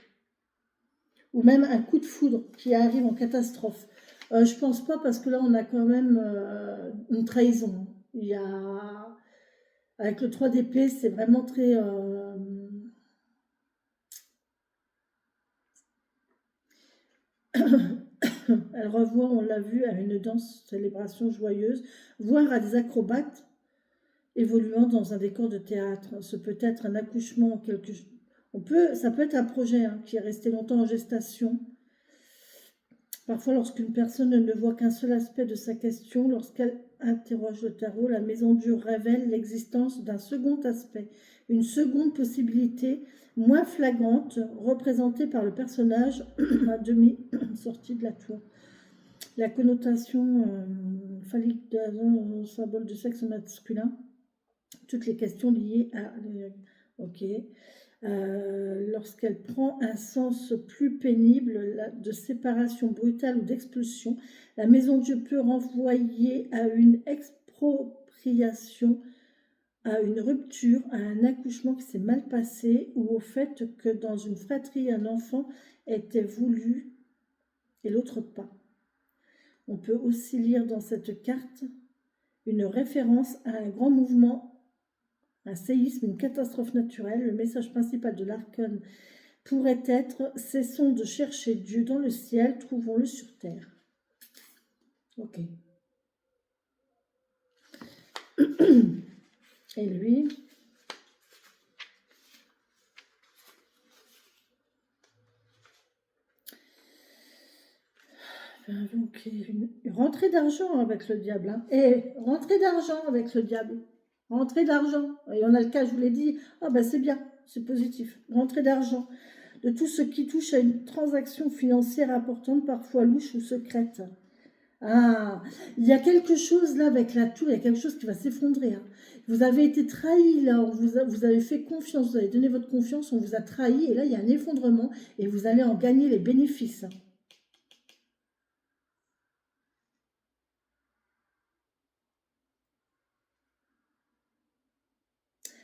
Ou même un coup de foudre qui arrive en catastrophe. Je pense pas parce que là on a quand même une trahison. Il y a, avec le 3 d'épée, c'est vraiment très... Elle revoit, on l'a vu, à une danse, célébration joyeuse, voire à des acrobates évoluant dans un décor de théâtre. Ce peut être un accouchement, ça peut être un projet qui est resté longtemps en gestation. Parfois, lorsqu'une personne ne voit qu'un seul aspect de sa question, lorsqu'elle interroge le tarot, la maison dure révèle l'existence d'un second aspect, une seconde possibilité moins flagrante, représentée par le personnage à demi sorti de la tour. La connotation phallique d'un symbole de sexe masculin, toutes les questions liées à... Ok. Lorsqu'elle prend un sens plus pénible de séparation brutale ou d'expulsion, la maison Dieu peut renvoyer à une expropriation, à une rupture, à un accouchement qui s'est mal passé ou au fait que dans une fratrie, un enfant était voulu et l'autre pas. On peut aussi lire dans cette carte une référence à un grand mouvement, un séisme, une catastrophe naturelle. Le message principal de l'arcane pourrait être « Cessons de chercher Dieu dans le ciel, trouvons-le sur terre ». Ok. Et lui, une rentrée d'argent avec le diable. Et rentrée d'argent avec le diable. Rentrée d'argent. Et on a le cas, je vous l'ai dit. Ah ben c'est bien, c'est positif. Rentrée d'argent. De tout ce qui touche à une transaction financière importante, parfois louche ou secrète. Ah, il y a quelque chose là avec la tour, il y a quelque chose qui va s'effondrer. Vous avez été trahi là, vous avez fait confiance, vous avez donné votre confiance, on vous a trahi et là il y a un effondrement et vous allez en gagner les bénéfices.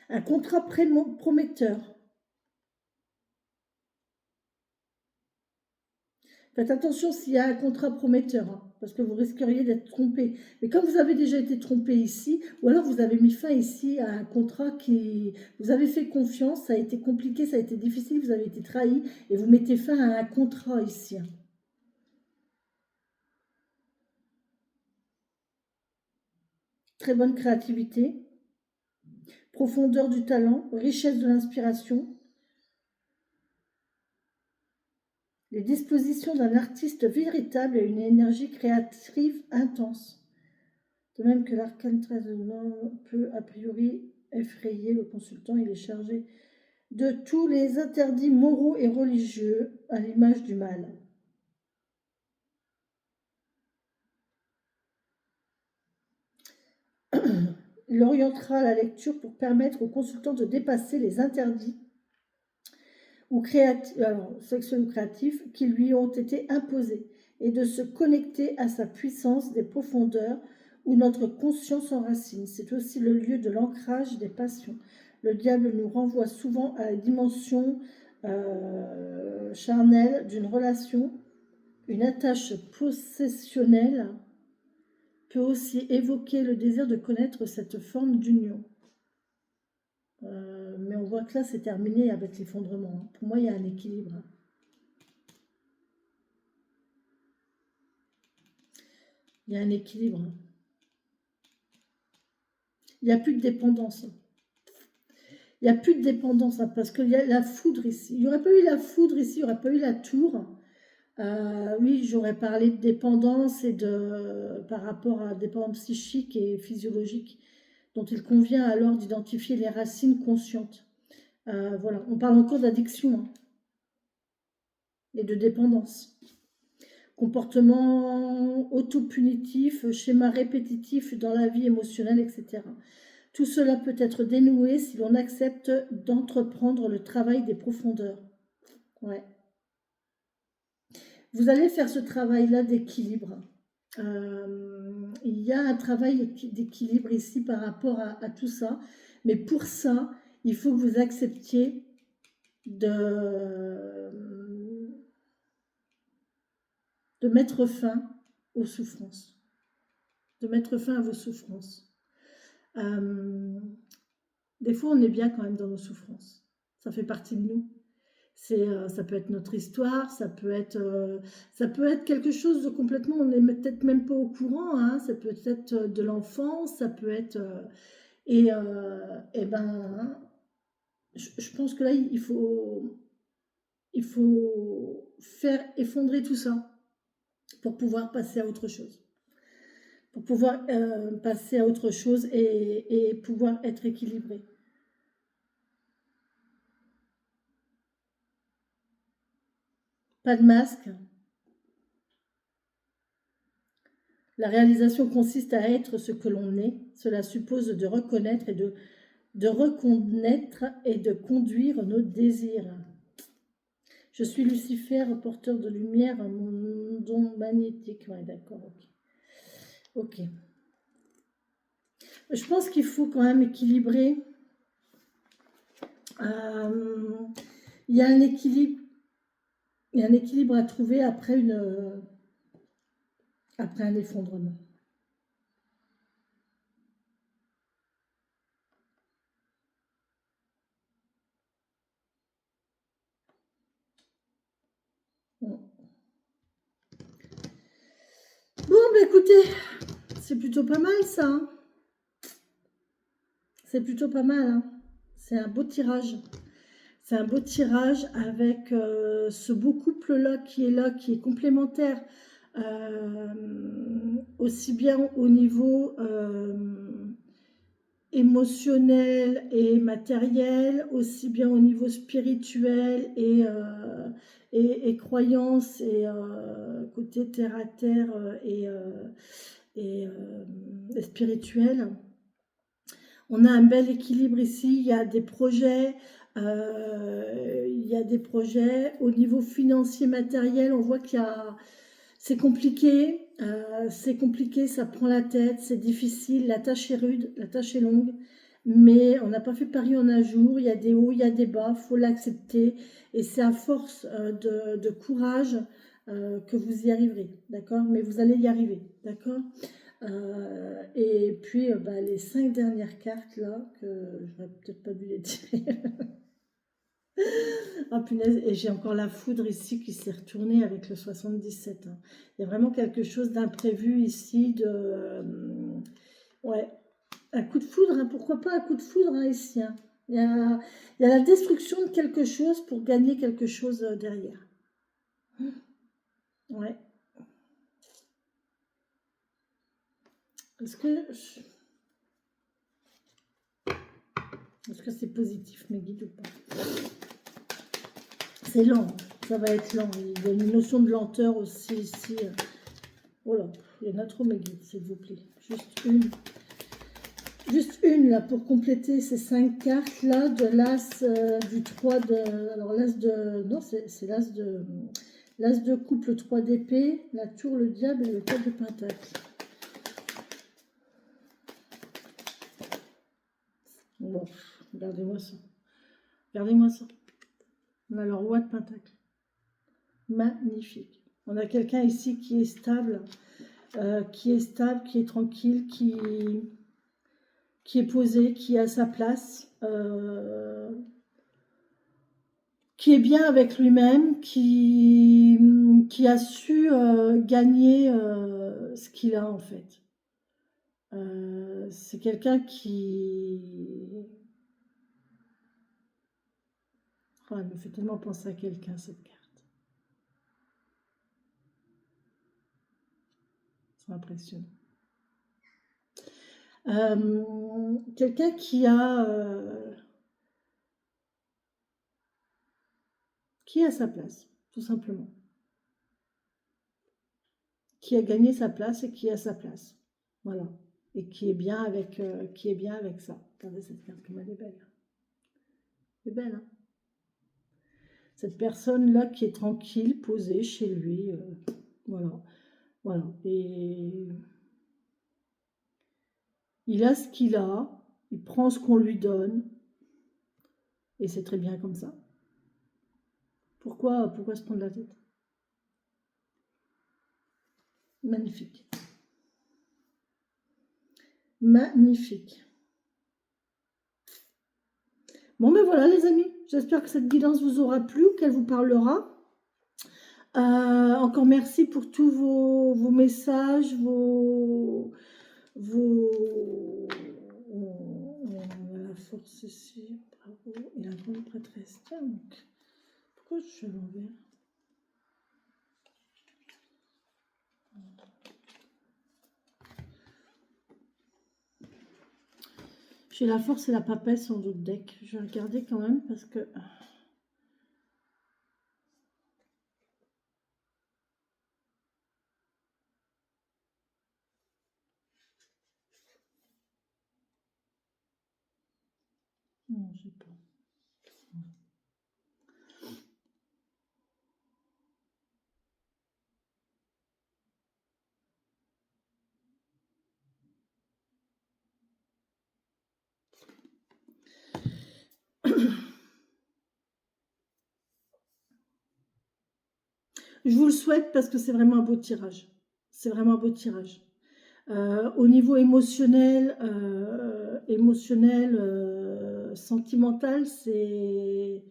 Un contrat prometteur. Faites attention s'il y a un contrat prometteur, parce que vous risqueriez d'être trompé. Mais comme vous avez déjà été trompé ici, ou alors vous avez mis fin ici à un contrat qui... Vous avez fait confiance, ça a été compliqué, ça a été difficile, vous avez été trahi, et vous mettez fin à un contrat ici. Très bonne créativité, profondeur du talent, richesse de l'inspiration, les dispositions d'un artiste véritable et une énergie créative intense. De même que l'arcane 13 peut a priori effrayer le consultant, il est chargé de tous les interdits moraux et religieux à l'image du mal. Il orientera la lecture pour permettre au consultant de dépasser les interdits sexuels ou créatifs qui lui ont été imposés et de se connecter à sa puissance des profondeurs où notre conscience enracine. C'est aussi le lieu de l'ancrage des passions. Le diable nous renvoie souvent à la dimension charnelle d'une relation. Une attache possessionnelle peut aussi évoquer le désir de connaître cette forme d'union. Mais on voit que là, c'est terminé avec l'effondrement. Pour moi, il y a un équilibre. Il y a un équilibre. Il n'y a plus de dépendance. Il n'y a plus de dépendance, parce qu'il y a la foudre ici. Il n'y aurait pas eu la foudre ici, il n'y aurait pas eu la tour. Oui, j'aurais parlé de dépendance et de par rapport à dépendance psychique et physiologique, dont il convient alors d'identifier les racines conscientes. Voilà, on parle encore d'addiction hein, et de dépendance. Comportement autopunitif, schéma répétitif dans la vie émotionnelle, etc. Tout cela peut être dénoué si l'on accepte d'entreprendre le travail des profondeurs. Ouais. Vous allez faire ce travail-là d'équilibre. Il y a un travail d'équilibre ici par rapport à tout ça. Mais pour ça, il faut que vous acceptiez de mettre fin aux souffrances. De mettre fin à vos souffrances. Des fois, on est bien quand même dans nos souffrances. Ça fait partie de nous. Ça peut être notre histoire, ça peut être quelque chose de complètement, on n'est peut-être même pas au courant, hein, ça peut être de l'enfance, ça peut être... et ben, je pense que là, il faut faire effondrer tout ça pour pouvoir passer à autre chose. Pour pouvoir passer à autre chose et pouvoir être équilibré. Pas de masque. La réalisation consiste à être ce que l'on est. Cela suppose de reconnaître et de reconnaître et de conduire nos désirs. Je suis Lucifer, porteur de lumière, mon don magnétique. Ouais, d'accord, ok. Ok. Je pense qu'il faut quand même équilibrer. Il y a un équilibre. Il y a un équilibre à trouver après un effondrement. Bon, bah écoutez, c'est plutôt pas mal ça. Hein. C'est plutôt pas mal. Hein. C'est un beau tirage. C'est un beau tirage avec ce beau couple-là, qui est complémentaire, aussi bien au niveau émotionnel et matériel, aussi bien au niveau spirituel et croyance et côté terre-à-terre et spirituel. On a un bel équilibre ici, il y a des projets, au niveau financier, matériel, on voit c'est compliqué, ça prend la tête, c'est difficile, la tâche est rude, la tâche est longue, mais on n'a pas fait Paris en un jour, il y a des hauts, il y a des bas, il faut l'accepter, et c'est à force de courage que vous y arriverez, d'accord? Mais vous allez y arriver, d'accord? Et puis les 5 dernières cartes là, que j'aurais peut-être pas dû les tirer. Oh punaise, et j'ai encore la foudre ici qui s'est retournée avec le 77. Hein. Il y a vraiment quelque chose d'imprévu ici, ouais, un coup de foudre, hein, pourquoi pas un coup de foudre hein, ici. Hein. Il y a la destruction de quelque chose pour gagner quelque chose derrière. Ouais. Est-ce que c'est positif, mes guides, ou pas? C'est lent, ça va être lent. Il y a une notion de lenteur aussi ici. Oh là, il y en a trop, mes guides, s'il vous plaît. Juste une là pour compléter ces 5 cartes là de l'as du 3 de. Alors l'as de. Non, c'est l'as de. L'as de coupe, le 3 d'épée, la tour, le diable et le 4 de pentacle. Bon, regardez-moi ça. Regardez-moi ça. On a le roi de pentacle. Magnifique. On a quelqu'un ici qui est stable, qui est tranquille, qui est posé, qui est à sa place, qui est bien avec lui-même, qui a su gagner ce qu'il a en fait. C'est quelqu'un qui... Oh, elle me fait tellement penser à quelqu'un, cette carte. C'est impressionnant. Quelqu'un qui a sa place, tout simplement. Qui a gagné sa place et qui a sa place. Voilà. Et qui est bien avec, ça. Regardez cette carte, comme elle est belle. Elle est belle, hein. Cette personne-là qui est tranquille, posée chez lui. Voilà. Voilà. Et il a ce qu'il a. Il prend ce qu'on lui donne. Et c'est très bien comme ça. Pourquoi se prendre la tête? Magnifique. Magnifique. Bon, ben voilà les amis, j'espère que cette guidance vous aura plu, qu'elle vous parlera. Encore merci pour tous vos messages, la force ici, bravo, et la grande prêtresse. Tiens, donc, pourquoi je suis à l'envers? J'ai la force et la papesse en d'autres decks. Je vais regarder quand même parce que... Non, j'ai pas. Je vous le souhaite parce que c'est vraiment un beau tirage. C'est vraiment un beau tirage. Au niveau émotionnel, sentimental, c'est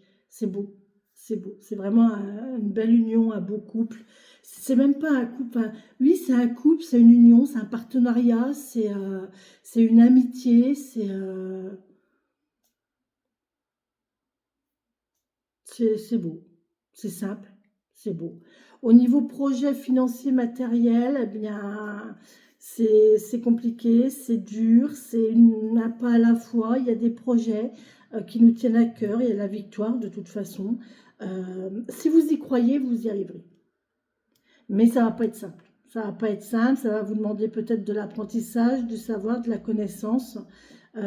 beau. C'est beau. C'est vraiment une belle union, un beau couple. C'est même pas un couple. Enfin, oui, c'est un couple, c'est une union, c'est un partenariat, c'est une amitié, c'est beau. C'est simple, c'est beau. Au niveau projet financier matériel, eh bien, c'est compliqué, c'est dur, c'est un pas à la fois. Il y a des projets qui nous tiennent à cœur, il y a la victoire de toute façon. Si vous y croyez, vous y arriverez. Mais ça ne va pas être simple. Ça ne va pas être simple, ça va vous demander peut-être de l'apprentissage, du savoir, de la connaissance. Il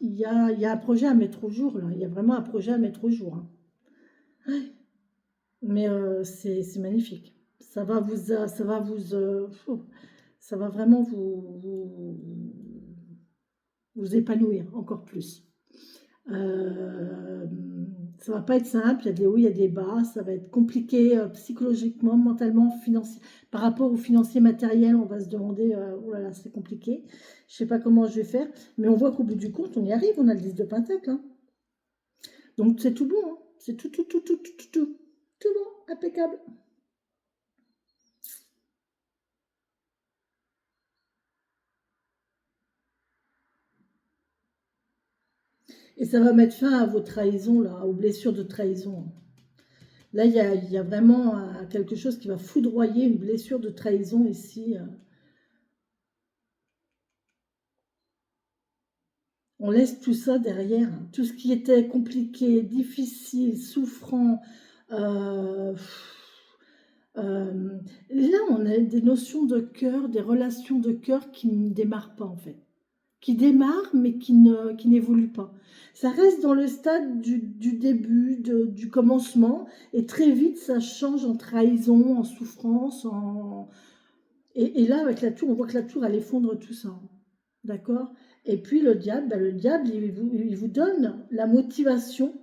y a un projet à mettre au jour, là. Il y a vraiment un projet à mettre au jour, hein. Mais c'est magnifique. Ça va vraiment vous épanouir encore plus. Ça va pas être simple, il y a des hauts, il y a des bas, ça va être compliqué psychologiquement, mentalement, financier. Par rapport au financier matériel, on va se demander, oh là là, c'est compliqué, je sais pas comment je vais faire, mais on voit qu'au bout du compte, on y arrive, on a le 10 de Pentacle, hein. Donc c'est tout bon, hein. C'est tout bon, impeccable. Et ça va mettre fin à vos trahisons, là, aux blessures de trahison. Là, il y a vraiment quelque chose qui va foudroyer, une blessure de trahison ici. On laisse tout ça derrière, hein. Tout ce qui était compliqué, difficile, souffrant. Là, on a des notions de cœur, des relations de cœur qui ne démarrent pas, en fait. Qui démarrent, mais qui n'évoluent pas. Ça reste dans le stade du début, du commencement, et très vite, ça change en trahison, en souffrance, Et là, avec la tour, on voit que la tour, elle effondre tout ça. D'accord? Et puis le diable, il vous donne la motivation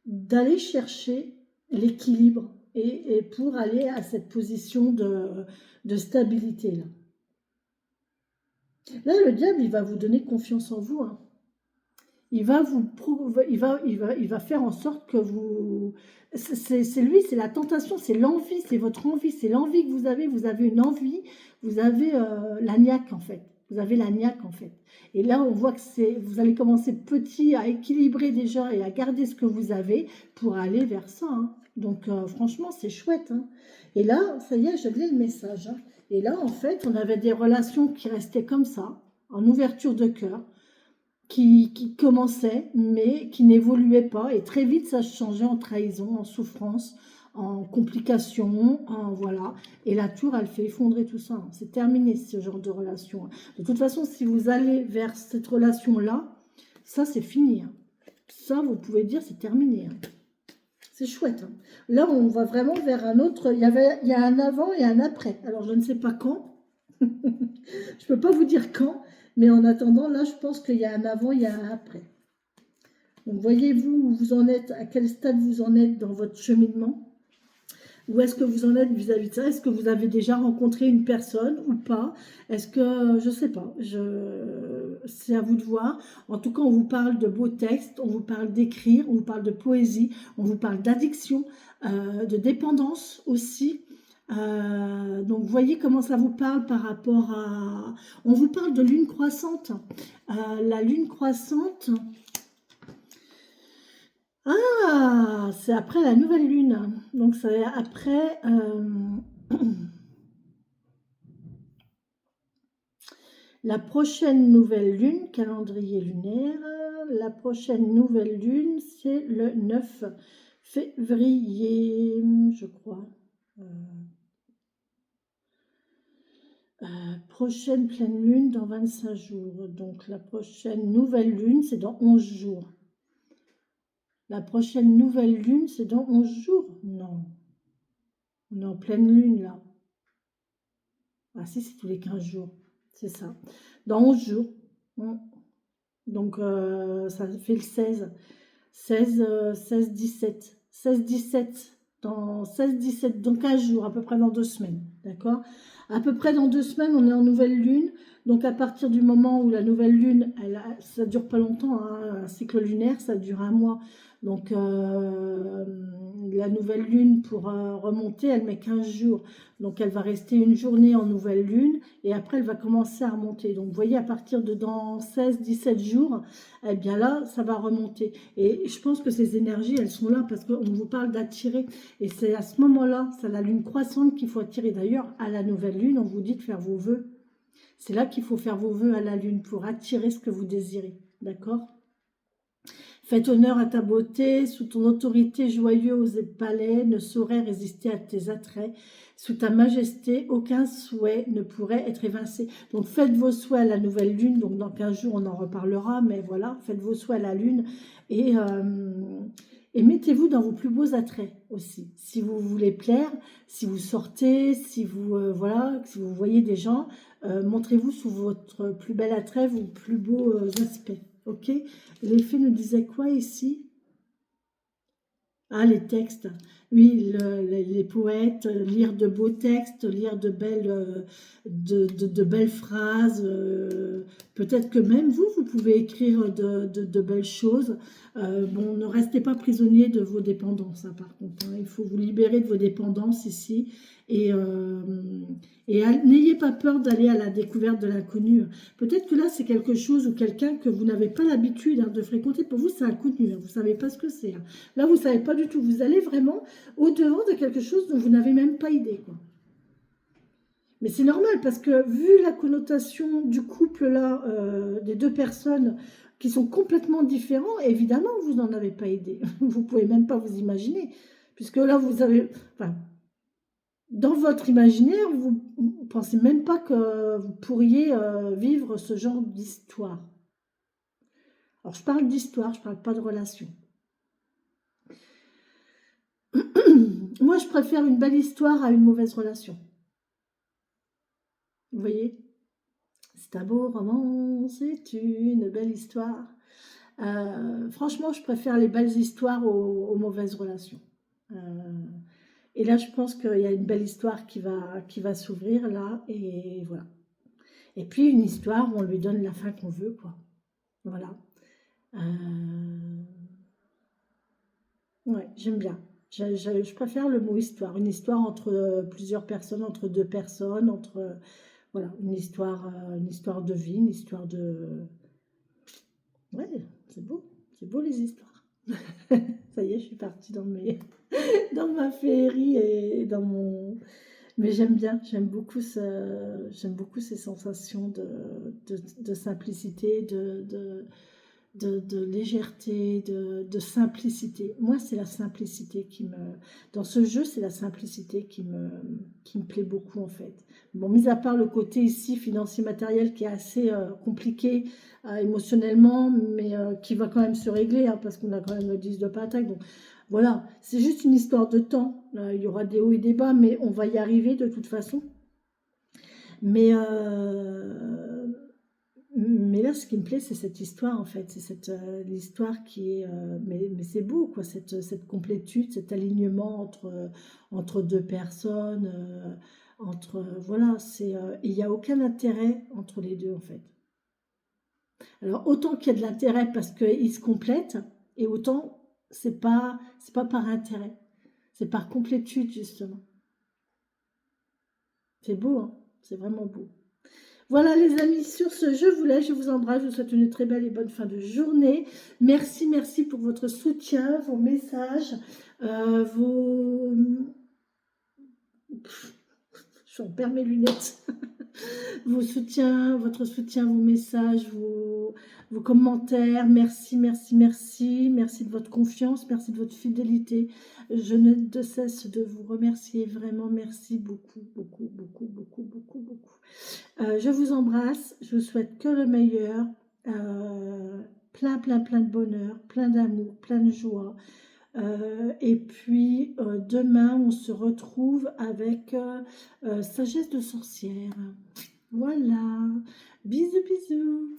d'aller chercher l'équilibre et pour aller à cette position de stabilité là. Là, le diable, il va vous donner confiance en vous, hein. Il va faire en sorte que vous... C'est lui, c'est la tentation, c'est l'envie, c'est votre envie, c'est l'envie que vous avez une envie, vous avez la niaque en fait. Vous avez la niaque en fait. Et là, on voit que vous allez commencer petit à équilibrer déjà et à garder ce que vous avez pour aller vers ça, hein. Donc, franchement, c'est chouette. Hein. Et là, ça y est, je l'ai le message. Hein. Et là, en fait, on avait des relations qui restaient comme ça, en ouverture de cœur, qui commençaient, mais qui n'évoluaient pas. Et très vite, ça changeait en trahison, en souffrance, en complications, en voilà. Et la tour, elle fait effondrer tout ça. Hein. C'est terminé, ce genre de relation. Hein. De toute façon, si vous allez vers cette relation-là, ça, c'est fini. Hein. Ça, vous pouvez dire, c'est terminé. Hein. C'est chouette. Hein. Là, on va vraiment vers un autre. Il y a un avant et un après. Alors, je ne sais pas quand. Je ne peux pas vous dire quand. Mais en attendant, là, je pense qu'il y a un avant, il y a un après. Donc, voyez-vous où vous en êtes, à quel stade vous en êtes dans votre cheminement. Où est-ce que vous en êtes vis-à-vis de ça? Est-ce que vous avez déjà rencontré une personne ou pas? Est-ce que, je ne sais pas, c'est à vous de voir. En tout cas, on vous parle de beaux textes, on vous parle d'écrire, on vous parle de poésie, on vous parle d'addiction, de dépendance aussi. Donc, voyez comment ça vous parle par rapport à... On vous parle de lune croissante. La lune croissante... Ah, c'est après la nouvelle lune. Donc, c'est après... la prochaine nouvelle lune, calendrier lunaire, la prochaine nouvelle lune, c'est le 9 février, je crois. Prochaine pleine lune dans 25 jours. Donc, la prochaine nouvelle lune, c'est dans 11 jours. La prochaine nouvelle lune, c'est dans 11 jours? Non. On est en pleine lune, là. Ah si, c'est tous les 15 jours. C'est ça. Dans 11 jours. Donc, ça fait le 16. 16, 17. 16, 17. Dans 16, 17, dans 15 jours, à peu près dans 2 semaines. D'accord? À peu près dans 2 semaines, on est en nouvelle lune. Donc, à partir du moment où la nouvelle lune, ça dure pas longtemps, hein, un cycle lunaire, ça dure un mois. Donc, la nouvelle lune, pour remonter, elle met 15 jours. Donc, elle va rester une journée en nouvelle lune et après, elle va commencer à remonter. Donc, vous voyez, à partir de dans 16, 17 jours, eh bien là, ça va remonter. Et je pense que ces énergies, elles sont là parce qu'on vous parle d'attirer. Et c'est à ce moment-là, c'est la lune croissante qu'il faut attirer. D'ailleurs, à la nouvelle lune, on vous dit de faire vos vœux. C'est là qu'il faut faire vos vœux à la lune pour attirer ce que vous désirez. D'accord ? Faites honneur à ta beauté, sous ton autorité joyeuse et palais ne saurait résister à tes attraits. Sous ta majesté, aucun souhait ne pourrait être évincé. Donc faites vos souhaits à la nouvelle lune, donc dans 15 jours on en reparlera, mais voilà, faites vos souhaits à la lune et mettez-vous dans vos plus beaux attraits aussi. Si vous voulez plaire, si vous sortez, si vous, voilà, si vous voyez des gens, montrez-vous sous votre plus bel attrait, vos plus beaux aspects. Ok, les fées nous disaient quoi ici? Ah, les textes. Oui, les poètes, lire de beaux textes, lire de belles phrases. Peut-être que même vous pouvez écrire de belles choses. Bon, ne restez pas prisonnier de vos dépendances, hein, par contre. Hein. Il faut vous libérer de vos dépendances ici. Et n'ayez pas peur d'aller à la découverte de l'inconnu. Peut-être que là, c'est quelque chose ou quelqu'un que vous n'avez pas l'habitude de fréquenter. Pour vous, c'est inconnu. Hein. Vous ne savez pas ce que c'est. Hein. Là, vous ne savez pas du tout. Vous allez vraiment au-devant de quelque chose dont vous n'avez même pas idée. Quoi. Mais c'est normal parce que vu la connotation du couple là, des deux personnes qui sont complètement différents, évidemment, vous n'en avez pas idée. Vous ne pouvez même pas vous imaginer. Puisque là, vous avez... Enfin, dans votre imaginaire, vous ne pensez même pas que vous pourriez vivre ce genre d'histoire. Alors, je parle d'histoire, je ne parle pas de relation. Moi, je préfère une belle histoire à une mauvaise relation. Vous voyez? C'est un beau roman, c'est une belle histoire. Franchement, je préfère les belles histoires aux mauvaises relations. Et là, je pense qu'il y a une belle histoire qui va s'ouvrir là, et voilà. Et puis, une histoire où on lui donne la fin qu'on veut, quoi. Voilà. Ouais, j'aime bien. Je préfère le mot histoire. Une histoire entre plusieurs personnes, entre deux personnes, entre... voilà, une histoire de vie, une histoire de... Ouais, c'est beau les histoires. Ça y est, je suis partie dans dans ma féerie et dans mon... Mais j'aime bien, j'aime beaucoup ces sensations de simplicité, de légèreté, de simplicité. Moi, c'est la simplicité qui me... Dans ce jeu, c'est la simplicité qui me plaît beaucoup, en fait. Bon, mis à part le côté ici, financier, matériel, qui est assez compliqué émotionnellement, mais qui va quand même se régler, hein, parce qu'on a quand même le 10 de pentacle. Donc, voilà, c'est juste une histoire de temps. Il y aura des hauts et des bas, mais on va y arriver de toute façon. Mais... Mais là, ce qui me plaît, c'est cette histoire, en fait. C'est cette l'histoire qui est... mais c'est beau, quoi, cette complétude, cet alignement entre deux personnes. Voilà, il n'y a aucun intérêt entre les deux, en fait. Alors, autant qu'il y a de l'intérêt parce qu'ils se complètent, et autant, c'est pas par intérêt. C'est par complétude, justement. C'est beau, hein, c'est vraiment beau. Voilà les amis, sur ce, je vous laisse, je vous embrasse, je vous souhaite une très belle et bonne fin de journée. Merci, merci pour votre soutien, vos messages, vos... Je perds mes lunettes. Votre soutien, vos messages, vos commentaires. Merci, merci, merci. Merci de votre confiance, merci de votre fidélité. Je ne de cesse de vous remercier. Vraiment, merci beaucoup, beaucoup, beaucoup, beaucoup, beaucoup, beaucoup. Je vous embrasse. Je vous souhaite que le meilleur. Plein, plein, plein de bonheur, plein d'amour, plein de joie. Et puis demain, on se retrouve avec Sagesse de sorcière. Voilà. Bisous, bisous.